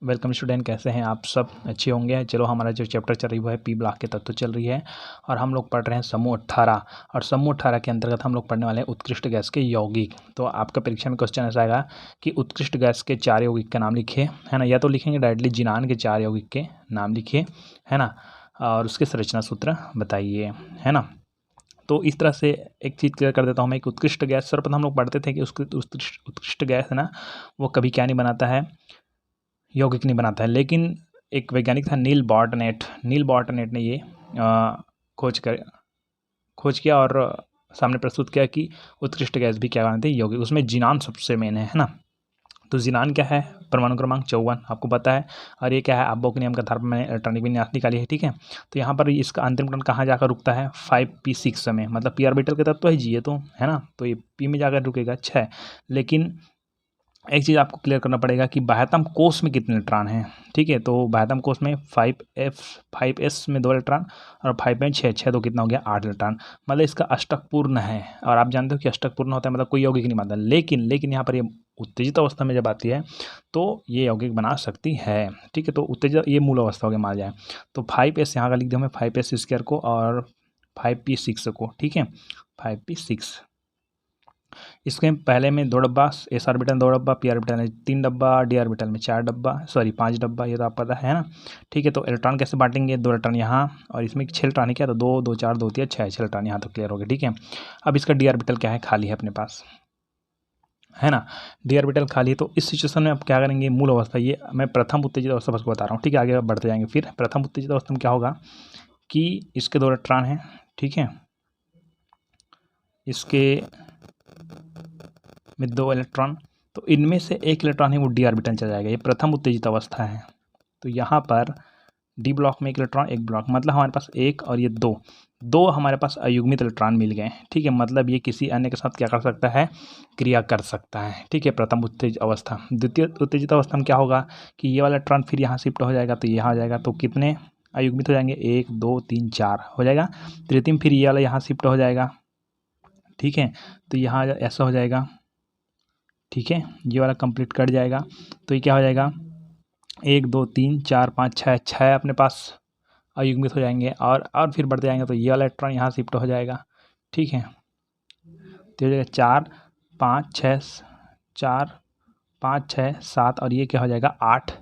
Welcome student, कैसे हैं आप सब? अच्छे होंगे। चलो, हमारा जो चैप्टर चल रही है वो है पी ब्लॉक के तत्व चल रही है और हम लोग पढ़ रहे हैं समूह 18। और समूह 18 के अंतर्गत हम लोग पढ़ने वाले हैं उत्कृष्ट गैस के यौगिक। तो आपका परीक्षा में क्वेश्चन ऐसा आएगा कि उत्कृष्ट गैस के 4 यौगिक का नाम लिखिए, है ना। या तो लिखेंगे डायरेक्टली जिनान के 4 यौगिक के नाम लिखिए, है ना, और उसके संरचना सूत्र बताइए, है ना। तो इस तरह से एक चीज़ क्लियर कर देता हूँ मैं कि उत्कृष्ट गैस, सर्वप्रथम हम लोग पढ़ते थे कि उसके उत्कृष्ट गैस है ना, वो कभी क्या नहीं बनाता है, यौगिक नहीं बनाता है। लेकिन एक वैज्ञानिक था नील बॉर्टनेट ने ये खोज किया और सामने प्रस्तुत किया कि उत्कृष्ट गैस भी क्या बनाते हैं, यौगिक। उसमें जिनान सबसे मेन है ना। तो जिनान क्या है? परमाणु क्रमांक 54 आपको पता है। और ये क्या है? अब्बो नियम के आधार पर मैंने इलेक्ट्रॉनिक विन्यास निकाली है, ठीक है। तो यहाँ पर इसका अंतिम प्रण कहाँ जाकर रुकता है? 5p6 में, मतलब पी ऑर्बिटल के तत्व है जी ये तो, है ना। तो ये पी में जाकर रुकेगा 6। लेकिन एक चीज़ आपको क्लियर करना पड़ेगा कि बाह्यतम कोष में कितने इलेक्ट्रॉन हैं, ठीक है। तो बाह्यतम कोष में 5s में 2 इलेक्ट्रॉन और 5 में 6 तो कितना हो गया? 8 इलेक्ट्रॉन। मतलब इसका अष्टक पूर्ण है। और आप जानते हो कि अष्टक पूर्ण होता है मतलब कोई यौगिक नहीं बनता। लेकिन यहाँ पर ये उत्तेजित अवस्था में जब आती है तो ये यौगिक बना सकती है, ठीक है। तो उत्तेजित ये मूल अवस्था हो गया, मान जाए तो 5s यहाँ का लिख दिया हमें, 5s² को और 5p6 को, ठीक है, 5p6। इसके पहले में 2 डब्बा, एस ऑर्बिटल में 2 डब्बा, पी ऑर्बिटल में 3 डब्बा, डी ऑर्बिटल में 4 डब्बा, सॉरी 5 डब्बा, ये तो आप पता है ना, ठीक है। तो इलेक्ट्रॉन कैसे बांटेंगे? 2 इलेक्ट्रॉन यहाँ और इसमें 6 इलेक्ट्रॉन क्या, तो 2 2 4 2 3 6 इलेक्ट्रॉन यहाँ तक क्लियर हो गया, ठीक है। अब इसका डी ऑर्बिटल क्या है? खाली है अपने पास, है ना। डी ऑर्बिटल खाली है। तो इस सिचुएशन में आप क्या करेंगे? मूल अवस्था, ये मैं प्रथम उत्तेजित अवस्था बस को बता रहा हूँ, ठीक है। आगे बढ़ते जाएंगे। फिर प्रथम उत्तेजित अवस्था में क्या होगा कि इसके 2 इलेक्ट्रॉन हैं, ठीक है, इसके में 2 इलेक्ट्रॉन, तो इनमें से 1 इलेक्ट्रॉन है वो डी ऑर्बिटल चला जाएगा। ये प्रथम उत्तेजित अवस्था है। तो यहाँ पर डी ब्लॉक में 1 इलेक्ट्रॉन, 1 ब्लॉक, मतलब हमारे पास 1 और ये 2 हमारे पास अयुग्मित इलेक्ट्रॉन मिल गए, ठीक है। मतलब ये किसी अन्य के साथ क्या कर सकता है? क्रिया कर सकता है, ठीक है। प्रथम उत्तेजित अवस्था। द्वितीय उत्तेजित अवस्था में क्या होगा कि ये वाला इलेक्ट्रॉन फिर यहाँ शिफ्ट हो जाएगा, तो यहाँ आ जाएगा, तो कितने अयुग्मित हो जाएंगे? 1 2 3 4 हो जाएगा। तृतीय में फिर ये वाला यहाँ शिफ्ट हो जाएगा, ठीक है। तो यहाँ ऐसा हो जाएगा, ठीक है। ये वाला कंप्लीट कट जाएगा, तो ये क्या हो जाएगा? 1 2 3 4 5 6 अपने पास अयुग्मित हो जाएंगे और फिर बढ़ते जाएंगे, तो ये वाला इलेक्ट्रॉन यहाँ शिफ्ट हो जाएगा, ठीक है। तो हो जाएगा 4 5 6 4 5 6 7 और ये क्या हो जाएगा? 8।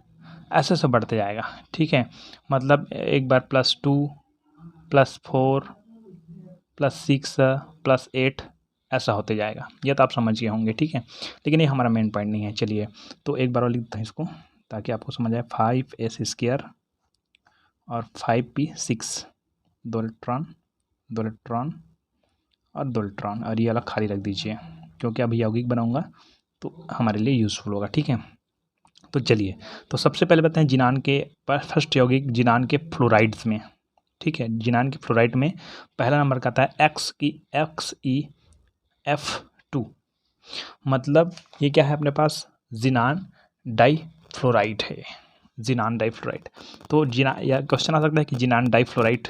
ऐसे से बढ़ते जाएगा, ठीक है। मतलब एक बार +2 +4 +6 +8 ऐसा होते जाएगा। ये तो आप समझ गए होंगे, ठीक है। लेकिन ये हमारा मेन पॉइंट नहीं है। चलिए, तो एक बार और लिखते हैं इसको ताकि आपको समझ आए। 5s² और 5p6, 2 इलेक्ट्रॉन 2 इलेक्ट्रॉन और 2 इलेक्ट्रॉन, और ये अलग खाली रख दीजिए क्योंकि अभी यौगिक बनाऊंगा तो हमारे लिए यूज़फुल होगा, ठीक है। तो चलिए, तो सबसे पहले बताएं जिनान के फर्स्ट यौगिक जिनान के फ्लोराइड्स में, ठीक है। जिनान के फ्लोराइड में पहला नंबर का आता है XeF2। मतलब ये क्या है अपने पास? जिनान डाइफ्लोराइड है, जिनान डाइफ्लोराइड। तो या क्वेश्चन आ सकता है कि जिनान डाइफ्लोराइड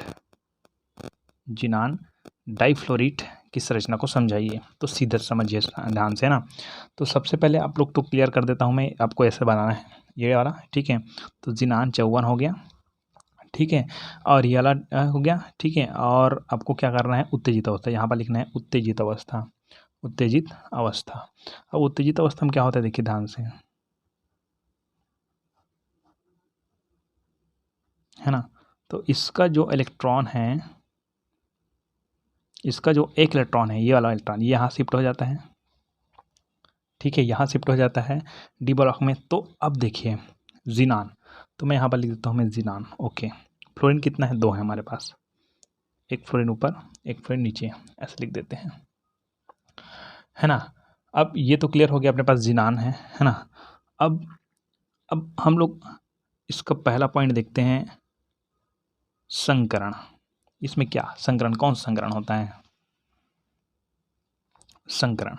की संरचना को समझाइए। तो सीधा समझिए ध्यान से ना। तो सबसे पहले आप लोग तो क्लियर कर देता हूँ मैं, आपको ऐसे बनाना है ये वाला, ठीक है। तो जिनान 54 हो गया, ठीक है, और ये वाला हो गया, ठीक है। और आपको क्या करना है? उत्तेजित अवस्था, यहाँ पर लिखना है उत्तेजित अवस्था, उत्तेजित अवस्था। अब उत्तेजित अवस्था में क्या होता है देखिए ध्यान से, है ना। तो इसका जो इलेक्ट्रॉन है, इसका जो 1 इलेक्ट्रॉन है, ये वाला इलेक्ट्रॉन ये यहाँ शिफ्ट हो जाता है, ठीक है, यहाँ शिफ्ट हो जाता है डी ब्लॉक में। तो अब देखिए जिनान, तो मैं यहाँ पर लिख देता हूँ मैं जिनान, ओके। फ्लोरीन कितना है? 2 है हमारे पास, 1 फ्लोरीन ऊपर 1 फ्लोरीन नीचे, ऐसे लिख देते हैं, है ना। अब ये तो क्लियर हो गया, अपने पास जिनान है ना। अब हम लोग इसका पहला पॉइंट देखते हैं, संकरण। इसमें क्या संकरण, कौन सा संकरण होता है? संकरण,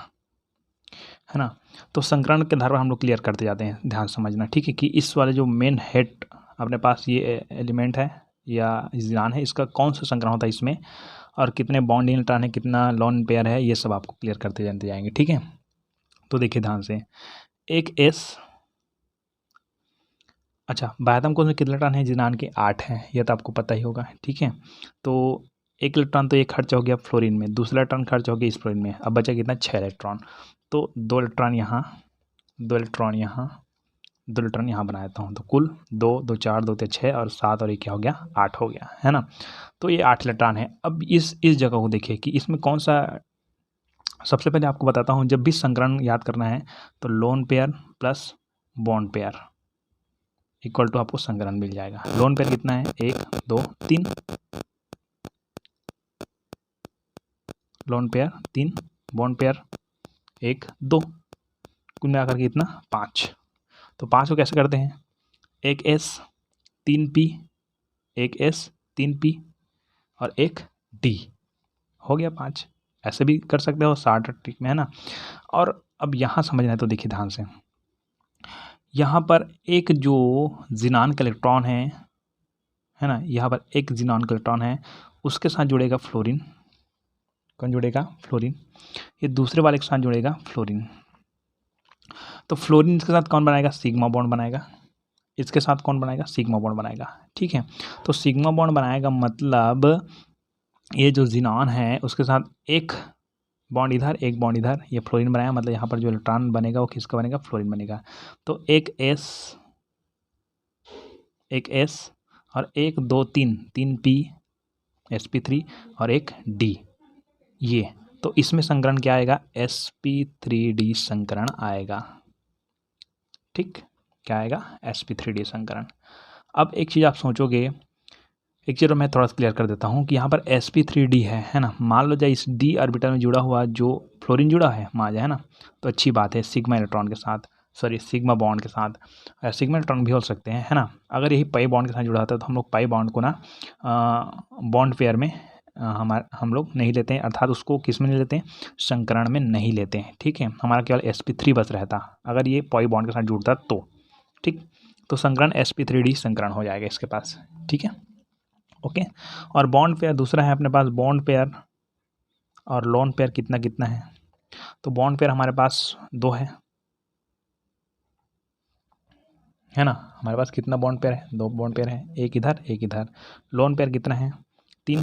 है ना। तो संकरण के आधार पर हम लोग क्लियर करते जाते हैं, ध्यान समझना, ठीक है। कि इस वाले जो मेन हेड अपने पास ये एलिमेंट है या जिनान है, इसका कौन सा संकरण होता है इसमें, और कितने बॉन्ड इलेक्ट्रॉन है, कितना लोन पेयर है, ये सब आपको क्लियर करते जानते जाएंगे, ठीक है। तो देखिए ध्यान से, एक S अच्छा, बाह्यतम कोश में कितने इलेक्ट्रॉन हैं? जिनान के 8 हैं, यह तो आपको पता ही होगा, ठीक है। तो एक इलेक्ट्रॉन तो ये खर्च हो गया फ्लोरीन में, दूसरा इलेक्ट्रॉन खर्च हो गया इस फ्लोरीन में, अब बचा कितना? 6 इलेक्ट्रॉन। तो 2 इलेक्ट्रॉन यहाँ, 2 इलेक्ट्रॉन यहाँ, 2 इलेक्ट्रॉन यहाँ बना देता हूँ, तो कुल 2, 2 4, 2 × 6 और 7 और ये क्या हो गया? 8 हो गया, है ना। तो ये 8 इलेक्ट्रॉन है। अब इस जगह को देखिए कि इसमें कौन सा, सबसे पहले आपको बताता हूँ, जब भी संकरण याद करना है तो lone pair plus bond pair equal to आपको संकरण मिल जाएगा। लोन पेयर कितना है? 1 2 3, लोन पेयर 3, बॉन्ड पेयर 1 2, कुल मिलाकर के कितना? 5। तो 5 को कैसे करते हैं? 1 S 3 P, 1 S 3 P और 1 D, हो गया 5। ऐसे भी कर सकते हो शॉर्ट ट्रिक में, है ना। और अब यहाँ समझना है तो देखिए ध्यान से, यहाँ पर एक जो जिनान का इलेक्ट्रॉन है ना, यहाँ पर एक जिनान का इलेक्ट्रॉन है, उसके साथ जुड़ेगा फ्लोरीन। कौन जुड़ेगा? फ्लोरीन। ये दूसरे वाले के साथ जुड़ेगा फ्लोरीन। तो फ्लोरीन इसके साथ कौन बनाएगा? सिग्मा बॉन्ड बनाएगा। इसके साथ कौन बनाएगा? सिग्मा बॉन्ड बनाएगा, ठीक है। तो सिग्मा बॉन्ड बनाएगा मतलब ये जो जिनान है उसके साथ एक बॉन्ड इधर, एक बॉन्ड इधर, ये फ्लोरीन बनाया, मतलब यहाँ पर जो इलेक्ट्रॉन बनेगा वो किसका बनेगा? फ्लोरीन बनेगा। तो एक S और 1 2 3 P sp3 और एक D, ये तो इसमें संकरण क्या आएगा? sp3d संकरण आएगा, ठीक। क्या आएगा? sp3d संकरण। अब एक चीज़ आप सोचोगे, एक चीज़ मैं थोड़ा सा क्लियर कर देता हूँ कि यहाँ पर sp3d है ना। मान लो जाए इस d ऑर्बिटल में जुड़ा हुआ जो फ्लोरीन जुड़ा है मान जाए, है ना, तो अच्छी बात है, सिग्मा इलेक्ट्रॉन के साथ, सॉरी सिग्मा बॉन्ड के साथ, सिग्मा इलेक्ट्रॉन भी हो सकते हैं, है ना। अगर यही पाई बॉन्ड के साथ जुड़ा होता है तो हम लोग पाई बॉन्ड को ना बॉन्ड पेयर में हम लोग नहीं लेते हैं, अर्थात उसको किस में नहीं लेते हैं? संकरण में नहीं लेते हैं, ठीक है। हमारा केवल sp3 बस रहता अगर ये पाई बॉन्ड के साथ जुड़ता तो, ठीक। तो संकरण sp3d संकरण हो जाएगा इसके पास, ठीक है, ओके। और बॉन्ड पेयर दूसरा है अपने पास, बॉन्ड पेयर और लोन पेयर कितना कितना है? तो बॉन्ड पेयर हमारे पास 2 है ना। हमारे पास कितना बॉन्ड पेयर है? 2 बॉन्ड पेयर है, एक इधर एक इधर। लोन पेयर कितना है? 3,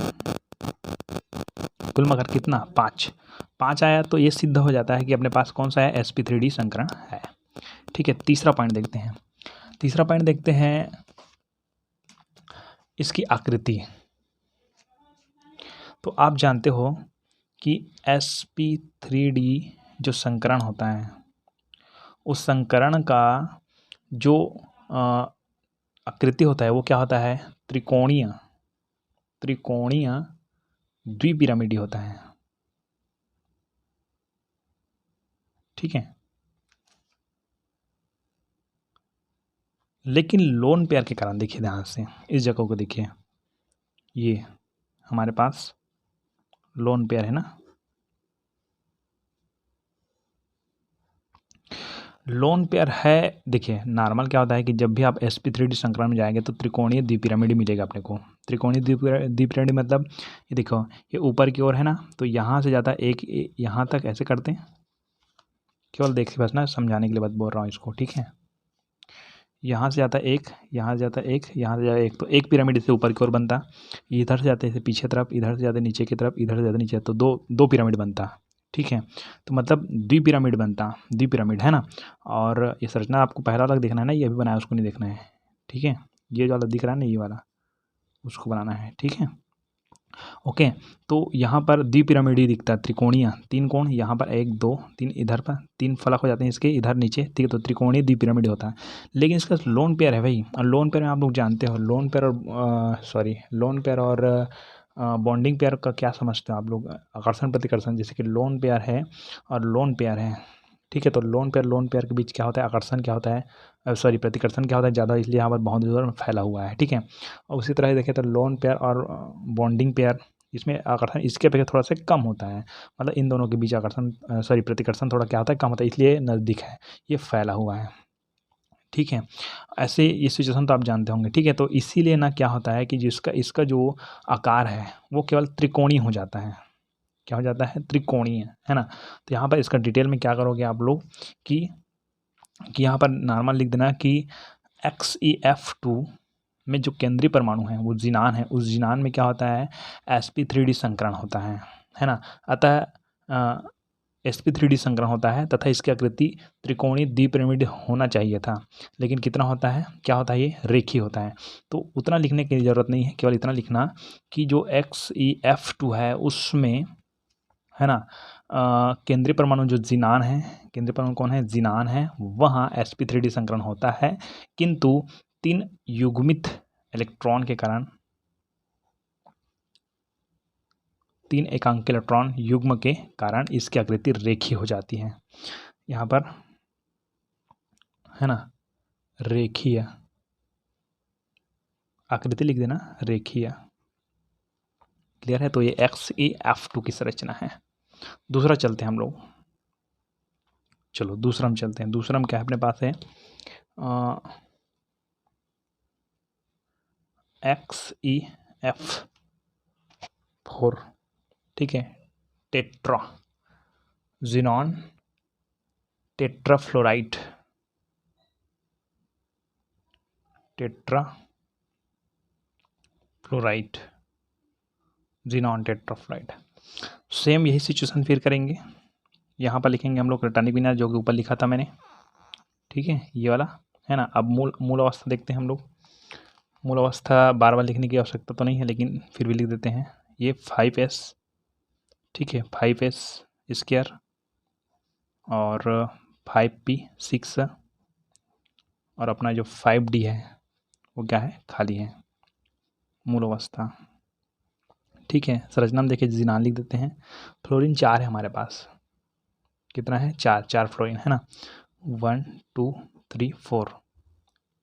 कुल मिलाकर कितना? 5 आया। तो ये सिद्ध हो जाता है कि अपने पास कौन सा है? sp3d संकरण है, ठीक है। तीसरा पॉइंट देखते हैं इसकी आकृति। तो आप जानते हो कि sp3d जो संकरण होता है उस संकरण का जो आकृति होता है वो क्या होता है? त्रिकोणीय द्विपिरामिडी होता है, ठीक है। लेकिन लोन पेयर के कारण देखिए ध्यान से, इस जगह को देखिए, ये हमारे पास लोन पेयर है ना। लोन पेयर है, देखिए नॉर्मल क्या होता है कि जब भी आप sp3d संकरण में जाएंगे तो त्रिकोणीय द्विपिरामिड मिलेगा अपने को। त्रिकोणीय द्विपिरामिड मतलब ये देखो, ये ऊपर की ओर है ना, तो यहाँ से जाता है एक यहाँ तक, ऐसे करते हैं, केवल देखिए बस ना, समझाने के लिए बात बोल रहा हूँ इसको, ठीक है। यहाँ से जाता है एक, यहाँ से जाता है एक, यहाँ से जाता है एक, तो एक पिरामिड इससे ऊपर की ओर बनता, इधर से जाते हैं पीछे तरफ, इधर से जाते हैं नीचे की तरफ, इधर से जाते नीचे, तो दो पिरामिड बनता, ठीक है। तो मतलब द्विपिरामिड बनता, द्विपिरामिड, है ना। और ये संरचना आपको पहला वाला देखना है ना, ये अभी बनाया उसको नहीं देखना है, ठीक है। ये वाला दिख रहा है ना, ये वाला, उसको बनाना है, ठीक है, ओके। तो यहाँ पर द्विपिरामिडी दिखता है, त्रिकोणीय, 3 कोण, यहाँ पर 1 2 3, इधर पर 3 फलक हो जाते हैं इसके, इधर नीचे, ठीक है। तो त्रिकोणीय द्विपिरामिड होता है। लेकिन इसका लोन पेयर है भाई, और लोन पेयर में आप लोग जानते हो, लोन पेयर और बॉन्डिंग पेयर का क्या समझते हो आप लोग? आकर्षण प्रतिकर्षण, जैसे कि लोन पेयर है और लोन पेयर है, ठीक है। तो लोन पेयर के बीच क्या होता है? आकर्षण क्या होता है? प्रतिकर्षण क्या होता है? ज़्यादा, इसलिए यहाँ पर बहुत ज़्यादा फैला हुआ है, ठीक है। और उसी तरह देखें तो लोन पेयर और बॉन्डिंग पेयर, इसमें आकर्षण इसके अपेक्षा थोड़ा सा कम होता है, मतलब इन दोनों के बीच आकर्षण प्रतिकर्षण थोड़ा क्या होता है? कम होता है, इसलिए नज़दीक है, ये फैला हुआ है, ठीक है। ऐसे ये सिचुएशन तो आप जानते होंगे, ठीक है। तो इसीलिए ना क्या होता है कि इसका जो आकार है वो केवल त्रिकोणीय हो जाता है। क्या हो जाता है? त्रिकोणीय, है ना। तो यहाँ पर इसका डिटेल में क्या करोगे आप लोग कि यहाँ पर नॉर्मल लिख देना कि XeF2 में जो केंद्रीय परमाणु है वो जिनान है, उस जिनान में क्या होता है, sp3d संकरण होता है ना। अतः sp3d संकरण होता है तथा इसकी आकृति त्रिकोणीय द्विपिरामिड होना चाहिए था, लेकिन कितना होता है, क्या होता है, ये रेखीय होता है। तो उतना लिखने की ज़रूरत नहीं है, केवल इतना लिखना कि जो XeF2 है उसमें, है ना, केंद्रीय परमाणु जो जिनान है, केंद्रीय परमाणु कौन है, जिनान है, वहाँ sp3d संकरण होता है, किंतु 3 युग्मित इलेक्ट्रॉन के कारण, 3 एकांक इलेक्ट्रॉन युग्म के कारण इसकी आकृति रेखीय हो जाती है। यहाँ पर, है ना, रेखीय आकृति लिख देना, रेखीय। क्लियर है। तो ये XeF2 की संरचना है। दूसरा चलते हैं हम लोग, चलो दूसरा हम चलते हैं। दूसरा हम क्या है अपने पास है, XeF4, ठीक है, tetra xenon tetrafluoride, tetrafluoride, xenon tetrafluoride. Same यही सिचुएशन फिर करेंगे। यहाँ पर लिखेंगे हम लोग रासायनिक विन्यास जो कि ऊपर लिखा था मैंने, ठीक है, ये वाला, है ना। अब मूल अवस्था देखते हैं हम लोग। मूल अवस्था बार बार लिखने की आवश्यकता तो नहीं है, लेकिन फिर भी लिख देते हैं। ये 5s, ठीक है, 5s स्क्वायर और 5p 6, और अपना जो 5d है वो क्या है, खाली है, मूल अवस्था, ठीक है। संरचना में देखिए, जिनान लिख देते हैं। फ्लोरीन 4 है हमारे पास, कितना है, 4 फ्लोरीन, है ना, 1 2 3 4,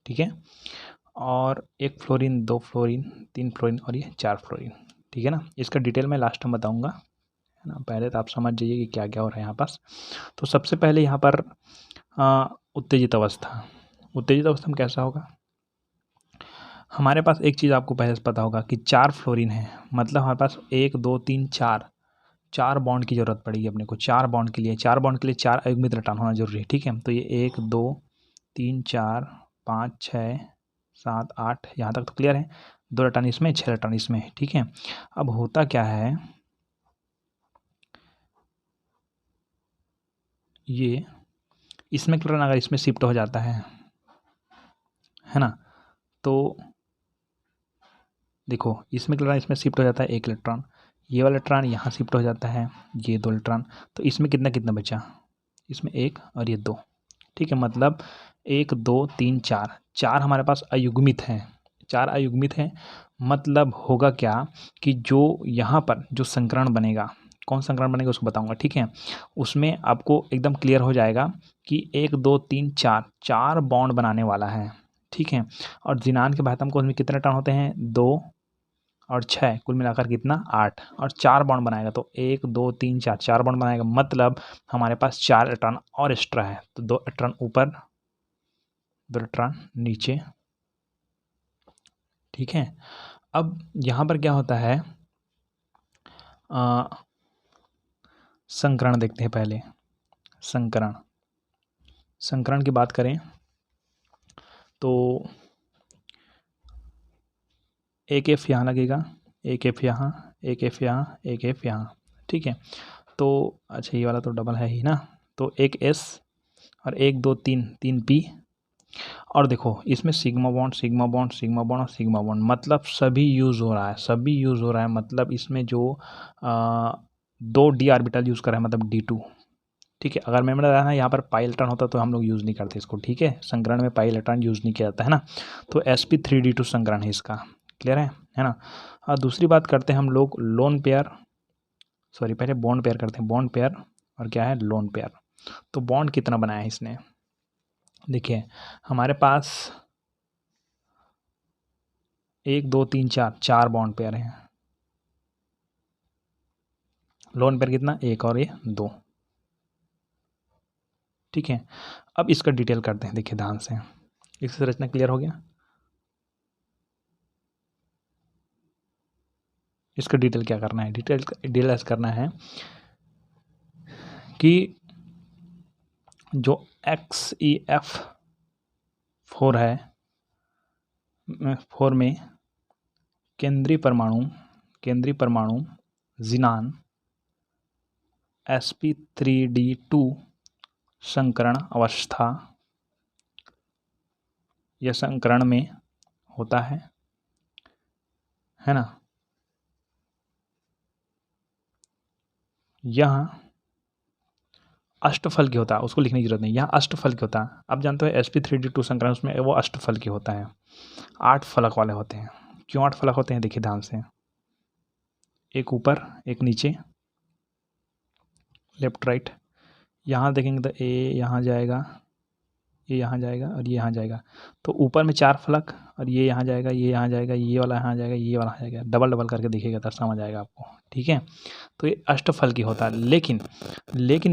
ठीक है। और 1 फ्लोरीन, 2 फ्लोरीन, 3 फ्लोरीन और ये 4 फ्लोरीन, ठीक है ना। इसका डिटेल मैं लास्ट में बताऊंगा, है ना। पहले तो आप समझ जाइए कि क्या क्या हो रहा है यहाँ पास। तो सबसे पहले यहाँ पर उत्तेजित अवस्था, उत्तेजित अवस्था में कैसा होगा, हमारे पास एक चीज़ आपको पहले से पता होगा कि 4 फ्लोरीन है, मतलब हमारे पास 1 2 3 4 बॉन्ड की ज़रूरत पड़ेगी अपने को। 4 बॉन्ड के लिए 4 अयुग्मित इलेक्ट्रॉन होना जरूरी है, ठीक है। तो ये 1 2 3 4 5 6 7 8, यहाँ तक तो क्लियर है। 2 इलेक्ट्रॉन इसमें, 6 इलेक्ट्रॉन इसमें, ठीक है। अब होता क्या है, ये इसमें इलेक्ट्रॉन अगर इसमें शिफ्ट हो जाता है ना, तो देखो इसमें इलेक्ट्रॉन इसमें शिफ्ट हो जाता है 1 इलेक्ट्रॉन, ये वाला इलेक्ट्रॉन यहाँ शिफ्ट हो जाता है, ये 2 इलेक्ट्रॉन, तो इसमें कितना कितना बचा, इसमें 1 और ये 2, ठीक है। मतलब 1 2 3 4 हमारे पास अयुग्मित हैं, 4 अयुग्मित हैं। मतलब होगा क्या कि जो यहाँ पर जो संकरण बनेगा, कौन संकरण बनेगा उसको बताऊंगा, ठीक है। उसमें आपको एकदम क्लियर हो जाएगा कि 1 2 3 4 बॉन्ड बनाने वाला है, ठीक है। और जिनान के बाध्यता कोष में कितने इलेक्ट्रॉन होते हैं, 2 और 6, कुल मिलाकर कितना, 8, और 4 बॉन्ड बनाएगा, तो 1 2 3 4 बॉन्ड बनाएगा। मतलब हमारे पास 4 इलेक्ट्रॉन और एक्स्ट्रा है, तो 2 इलेक्ट्रॉन ऊपर, 2 इलेक्ट्रॉन नीचे, ठीक है। अब यहाँ पर क्या होता है, संकरण देखते हैं पहले। संकरण की बात करें तो एक एफ यहाँ लगेगा, एक एफ यहाँ, एक एफ यहाँ, एक एफ यहाँ, ठीक है। तो अच्छा ये वाला तो डबल है ही ना, तो एक एस और 1 2 3 पी, और देखो इसमें sigma bond sigma bond sigma bond और सिग्मा बॉन्ड, मतलब सभी यूज़ हो रहा है, सभी यूज़ हो रहा है। मतलब इसमें जो 2 डी ऑर्बिटल यूज़ कर रहा है, मतलब D2, ठीक है। अगर मेमोरी रहना यहाँ पर पाई इलेक्ट्रॉन होता तो हम लोग यूज़ नहीं करते इसको, ठीक है। संकरण में पाई इलेक्ट्रॉन यूज़ नहीं किया जाता है ना। तो sp3d2 संकरण है इसका, क्लियर है ना। और दूसरी बात करते हैं हम लोग लोन पेयर, सॉरी पहले बॉन्ड पेयर करते हैं, बॉन्ड पेयर और क्या है, लोन पेयर। तो बॉन्ड कितना बनाया है इसने, देखिए हमारे पास 1 2 3 4 बॉन्ड पेयर हैं, लोन पेयर कितना, 1 और ये 2, ठीक है। अब इसका डिटेल करते हैं, देखिए ध्यान से, इसकी संरचना क्लियर हो गया। इसका डिटेल क्या करना है, डिटेल ऐसा करना है कि जो XeF4 है, 4 में केंद्रीय परमाणु ज़ीनान sp3d2 संकरण अवस्था यह संकरण में होता है ना। यह अष्टफल की होता है, उसको लिखने की जरूरत नहीं, यहाँ अष्टफल की होता है। आप जानते हो sp3d2 संकरण उसमें वो अष्टफल की होता है, 8 फलक वाले होते हैं। क्यों 8 फलक होते हैं देखिए ध्यान से, एक ऊपर एक नीचे, लेफ्ट राइट। यहाँ देखेंगे तो ए यहाँ जाएगा, ये यहाँ जाएगा और ये यहाँ जाएगा। तो ऊपर में 4 फलक और ये यहाँ जाएगा, ये यहाँ जाएगा, ये वाला यहाँ जाएगा, ये वाला यहाँ जाएगा। डबल डबल करके देखिएगा तब समझ आएगा आपको, ठीक है। तो ये अष्टफल की होता है। लेकिन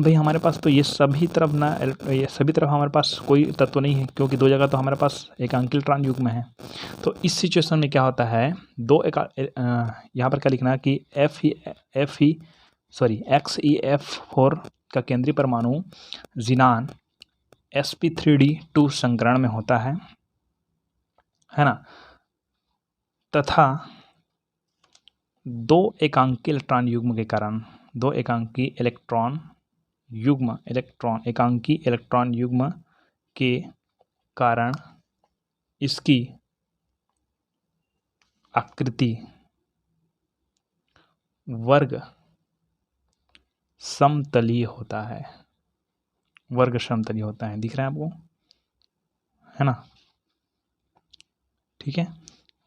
भाई हमारे पास तो ये सभी तरफ ना, ये सभी तरफ हमारे पास कोई तत्व नहीं है, क्योंकि 2 जगह तो हमारे पास एकांकी इलेक्ट्रॉन युग्म है। तो इस सिचुएशन में क्या होता है, यहाँ पर क्या लिखना है कि XeF4 का केंद्रीय परमाणु ज़ीनान sp3d2 संकरण में होता है ना, तथा 2 एकांकी इलेक्ट्रॉन युग्म के कारण, 2 एकांकी इलेक्ट्रॉन युग्म के कारण इसकी आकृति वर्ग समतलीय होता है, दिख रहा है आपको, है ना, ठीक है।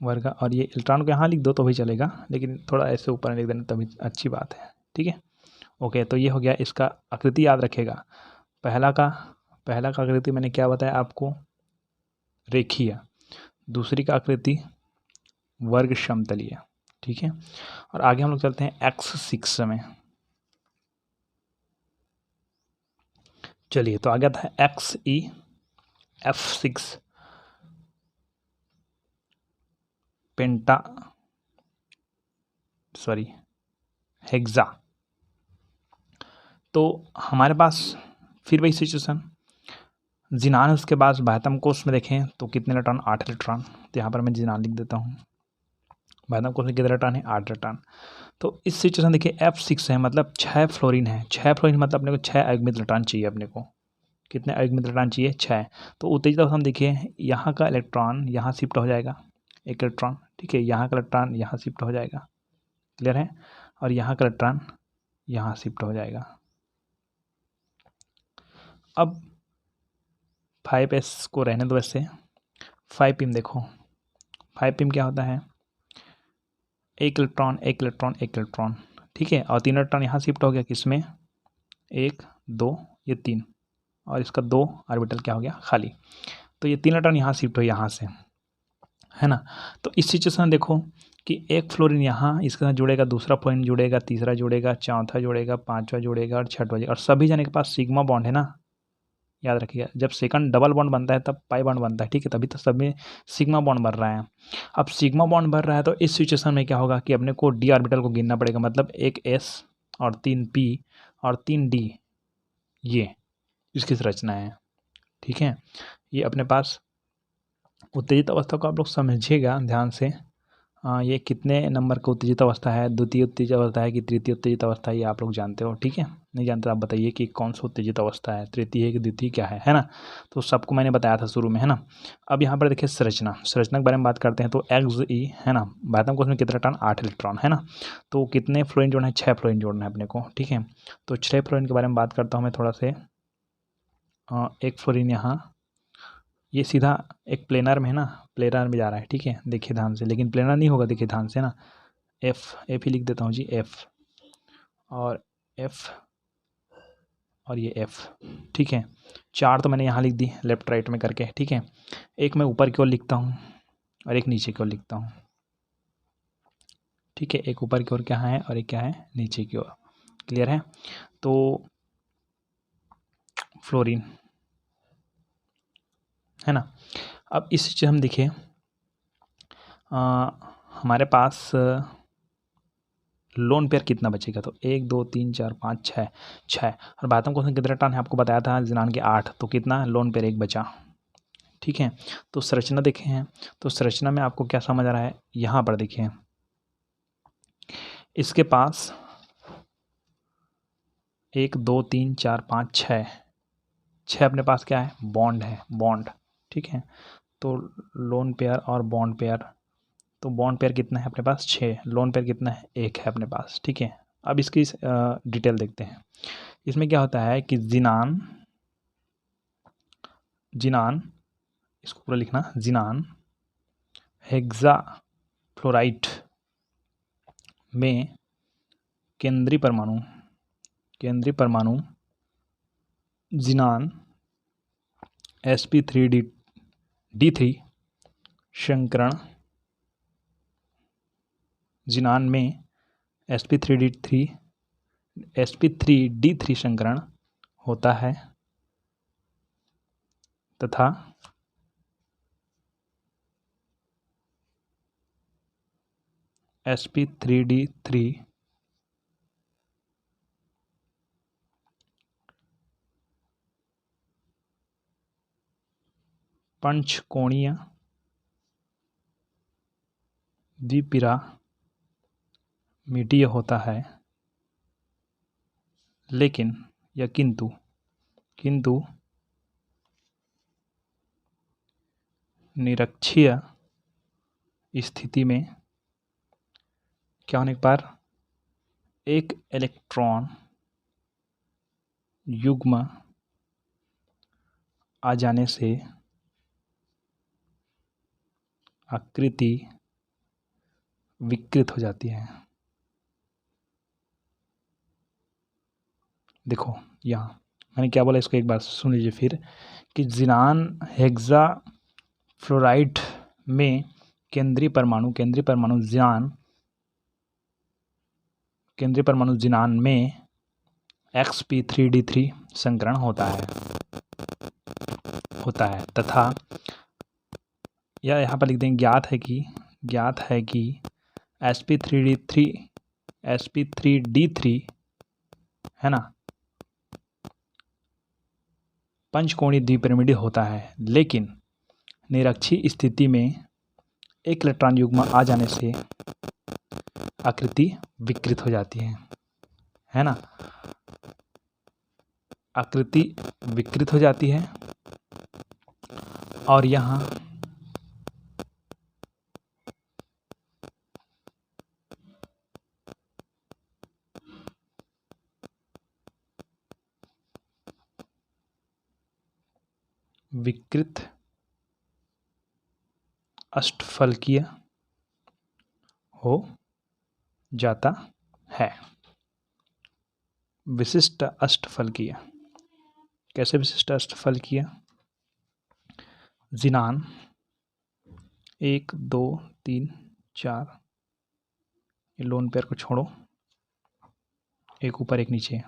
वर्ग, और ये इलेक्ट्रॉन को यहाँ लिख दो तो भी चलेगा, लेकिन थोड़ा ऐसे ऊपर लिख देना तभी अच्छी बात है, ठीक है। ओके, तो ये हो गया, इसका आकृति याद रखेगा। पहला का आकृति मैंने क्या बताया आपको, रेखीय, दूसरी का आकृति वर्ग समतलीय, ठीक है। और आगे हम लोग चलते हैं X6 में। चलिए, तो आ गया था XeF6 हेक्सा। तो हमारे पास फिर वही सिचुएशन, ज़ीनान उसके बाद बाह्यतम कोश में देखें तो कितने इलेक्ट्रॉन, 8 इलेक्ट्रॉन। तो यहाँ पर मैं ज़ीनान लिख देता हूँ, बाह्यतम कोश में कितने इलेक्ट्रॉन है, 8 इलेक्ट्रॉन। तो इस सिचुएशन देखिए F6 है, मतलब 6 फ्लोरीन है। 6 फ्लोरीन मतलब अपने को 6 अयुग्मित इलेक्ट्रॉन चाहिए। अपने को कितने अयुग्मित इलेक्ट्रॉन चाहिए, 6। तो उत्तेजित अवस्था में देखिए, यहाँ का इलेक्ट्रॉन यहाँ शिफ्ट हो जाएगा, 1 इलेक्ट्रॉन, ठीक है। यहाँ का इलेक्ट्रॉन यहाँ शिफ्ट हो जाएगा, क्लियर है। और यहाँ का इलेक्ट्रॉन यहाँ शिफ्ट हो जाएगा। अब 5s को रहने दो ऐसे। 5p देखो, 5p क्या होता है, 1 इलेक्ट्रॉन 1 इलेक्ट्रॉन 1 इलेक्ट्रॉन, ठीक है। और 3 इलेक्ट्रॉन यहाँ शिफ्ट हो गया, किसमें, 1 2 ये 3, और इसका 2 ऑर्बिटल क्या हो गया, खाली। तो ये 3 इलेक्ट्रॉन यहाँ शिफ्ट हो, यहाँ से, है ना। तो इस सिचुएशन में देखो कि 1 फ्लोरीन यहाँ इसके साथ जुड़ेगा, दूसरा फ्लोरीन जुड़ेगा, तीसरा जुड़ेगा, चौथा जुड़ेगा, 5वां जुड़ेगा और 6वां जुड़ेगा, और सभी जने के पास सिग्मा बॉन्ड है ना, याद रखिएगा। जब सेकंड डबल बॉन्ड बनता है तब पाई बॉन्ड बनता है, ठीक है। तभी तो सब में सिग्मा बॉन्ड बन रहा है। अब सिग्मा बॉन्ड बन रहा है तो इस सिचुएशन में क्या होगा कि अपने को डी ऑर्बिटल को गिनना पड़ेगा, मतलब 1 s और 3 p और 3 d, ये इसकी संरचना है, ठीक है। ये अपने पास उत्तेजित अवस्था को आप लोग समझिएगा ध्यान से। ये कितने नंबर का उत्तेजित अवस्था है, द्वितीय उत्तेजित अवस्था है कि तृतीय उत्तेजित अवस्था है, ये आप लोग जानते हो, ठीक है। नहीं जानते तो आप बताइए कि कौन सा उत्तेजित अवस्था है, तृतीय है कि द्वितीय क्या है ना। तो सबको मैंने बताया था शुरू में, है ना। अब यहाँ पर देखिए संरचना के बारे में बात करते हैं। तो Xe है ना, बाह्यतम कोश में कितना इलेक्ट्रॉन, 8 इलेक्ट्रॉन, है ना। तो कितने फ्लोरीन जोड़ना है, 6 फ्लोरीन जोड़ना है अपने को, ठीक है। तो 6 फ्लोरीन के बारे में बात करता हूँ मैं थोड़ा से। 1 फ्लोरीन यहाँ, ये सीधा एक प्लेनर में है ना, प्लेनर में जा रहा है, ठीक है। देखिए ध्यान से, लेकिन प्लेनर नहीं होगा, देखिए ध्यान से ना। एफ ही लिख देता हूँ जी, एफ और ये एफ, ठीक है। 4 तो मैंने यहाँ लिख दी लेफ्ट राइट में करके, ठीक है। एक मैं ऊपर की ओर लिखता हूँ और एक नीचे की ओर लिखता हूँ, ठीक है। एक ऊपर की ओर क्या है और एक क्या है नीचे की ओर, क्लियर है। तो फ्लोरीन, है ना। अब इस चीज़ हम देखिए, हमारे पास लोन पेयर कितना बचेगा, तो 1 2 3 4 5 6 और बाह्यतम कोश में कितने इलेक्ट्रॉन है आपको बताया था, ज़ीनान के 8, तो कितना लोन पेयर 1 बचा, ठीक है। तो संरचना देखे हैं, तो संरचना में आपको क्या समझ आ रहा है, यहाँ पर देखिए इसके पास 1 2 3 4 5 6 अपने पास क्या है, बॉन्ड है, बॉन्ड। ठीक है, तो लोन पेयर और बॉन्ड पेयर, तो बॉन्ड पेयर कितना है अपने पास 6, लोन पेयर कितना है 1 है अपने पास। ठीक है, अब इसकी डिटेल देखते हैं। इसमें क्या होता है कि जिनान, इसको पूरा लिखना, जिनान हेक्सा फ्लोराइड में केंद्रीय परमाणु जिनान sp3d3 संकरण, जिनान में sp3d3 संकरण होता है तथा sp3d3 पंचकोणीय द्विपिरामिडीय होता है, लेकिन या किंतु निरक्षीय स्थिति में क्या होने पर एक इलेक्ट्रॉन युग्म आ जाने से आकृति विकृत हो जाती है। देखो यहाँ मैंने क्या बोला, इसको एक बार सुन लीजिए फिर, कि जिनान हेक्सा फ्लोराइड में केंद्रीय परमाणु जिनान में sp3d3 संकरण होता है तथा या यहाँ पर लिख देंगे ज्ञात है कि sp3d3 है ना, पंचकोणीय द्विपिरामिडीय होता है, लेकिन निरक्षीय स्थिति में एक इलेक्ट्रॉन युग्म आ जाने से आकृति विकृत हो जाती है ना, आकृति विकृत हो जाती है। और यहाँ विकृत अष्टफलकीय हो जाता है। विशिष्ट अष्टफलकीय, कैसे विशिष्ट अष्टफलकीय, जिनान 1 2 3 4, ये लोन पेयर को छोड़ो, एक ऊपर एक नीचे,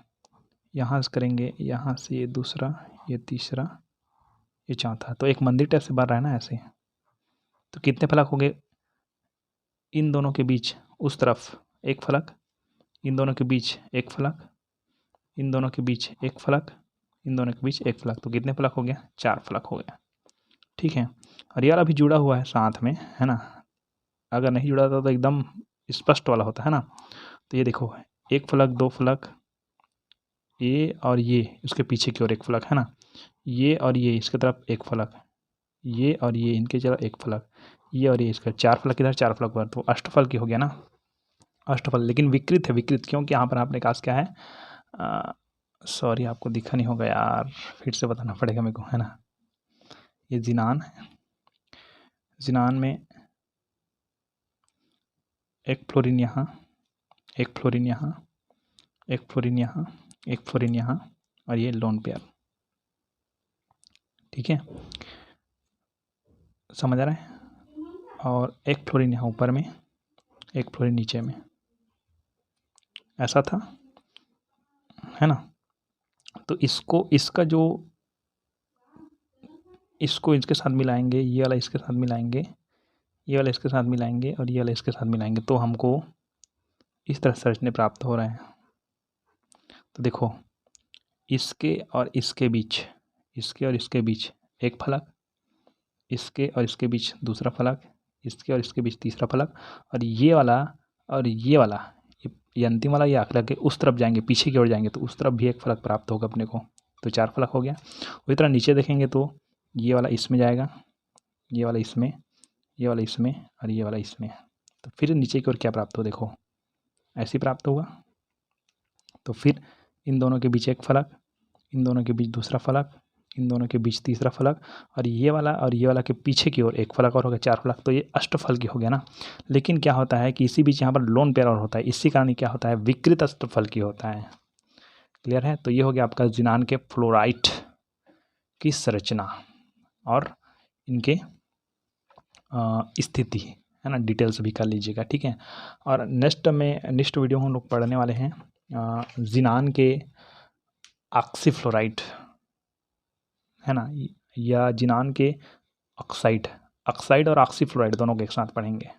यहाँ से करेंगे, यहाँ से ये दूसरा, ये तीसरा, ये चौथा, तो एक मंदिर टाइप से बन रहा है ना ऐसे। तो कितने फलक हो गए, इन दोनों के बीच उस तरफ एक फलक, इन दोनों के बीच एक फलक, इन दोनों के बीच एक फलक, इन दोनों के बीच एक फलक, तो कितने फलक हो गया, 4 फलक हो गया। ठीक है, और यार अभी जुड़ा हुआ है साथ में, है ना, अगर नहीं जुड़ा था तो एकदम स्पष्ट वाला होता है ना। तो ये देखो, एक फलक, 2 फलक, ये और ये उसके पीछे की ओर एक फलक, है ना, ये और ये इसके तरफ एक फलक, ये और ये इनके तरफ एक फलक, ये और ये इसका 4 फलक इधर, 4 फलक पर, तो अष्टफल की हो गया ना, अष्टफल। लेकिन विकृत है, विकृत क्योंकि यहाँ पर आपने कहा क्या है, सॉरी आपको दिखा नहीं होगा यार, फिर से बताना पड़ेगा मेरे को, है ना। ये जिनान है, जिनान में एक फ्लोरीन यहाँ, एक फ्लोरीन यहाँ, एक फ्लोरीन यहाँ, एक फ्लोरीन यहाँ, और ये लोन पेयर। ठीक है, समझ आ रहा है। और एक फ्लोरीन यहाँ ऊपर में, एक फ्लोरीन नीचे में, ऐसा था, है ना। तो इसको इसका जो इसको इसके साथ मिलाएंगे, ये वाला इसके साथ मिलाएंगे, ये वाला इसके साथ मिलाएंगे, और ये वाला इसके साथ मिलाएंगे, तो हमको इस तरह संरचने प्राप्त हो रहे हैं। तो देखो, इसके और इसके बीच, इसके और इसके बीच एक फलक, इसके और इसके बीच दूसरा फलक, इसके और इसके बीच तीसरा फलक, और ये वाला और ये वाला, ये अंतिम वाला, ये आखिर के उस तरफ जाएंगे, पीछे की ओर जाएंगे तो उस तरफ भी एक फलक प्राप्त होगा अपने को। तो 4 फलक हो गया। उसी तरह नीचे देखेंगे तो ये वाला इसमें जाएगा, ये वाला इसमें, ये वाला इसमें और ये वाला इसमें। तो फिर नीचे की ओर क्या प्राप्त हो, देखो ऐसे प्राप्त होगा। तो फिर इन दोनों के बीच एक फलक, इन दोनों के बीच दूसरा फलक, इन दोनों के बीच तीसरा फलक, और ये वाला के पीछे की ओर एक फलक और हो गया, 4 फलक। तो ये अष्टफल की हो गया ना। लेकिन क्या होता है कि इसी बीच यहाँ पर लोन पेयर और होता है, इसी कारण क्या होता है, विकृत अष्टफल की होता है। क्लियर है। तो ये हो गया आपका ज़ीनान के फ्लोराइट की संरचना और इनके स्थिति, है ना। डिटेल्स भी कर लीजिएगा, ठीक है। और नेक्स्ट वीडियो हम लोग पढ़ने वाले हैं ज़ीनान के ऑक्सीफ्लोराइड, है ना, या ज़ीनान के ऑक्साइड और ऑक्सीफ्लोराइड दोनों को एक साथ पढ़ेंगे।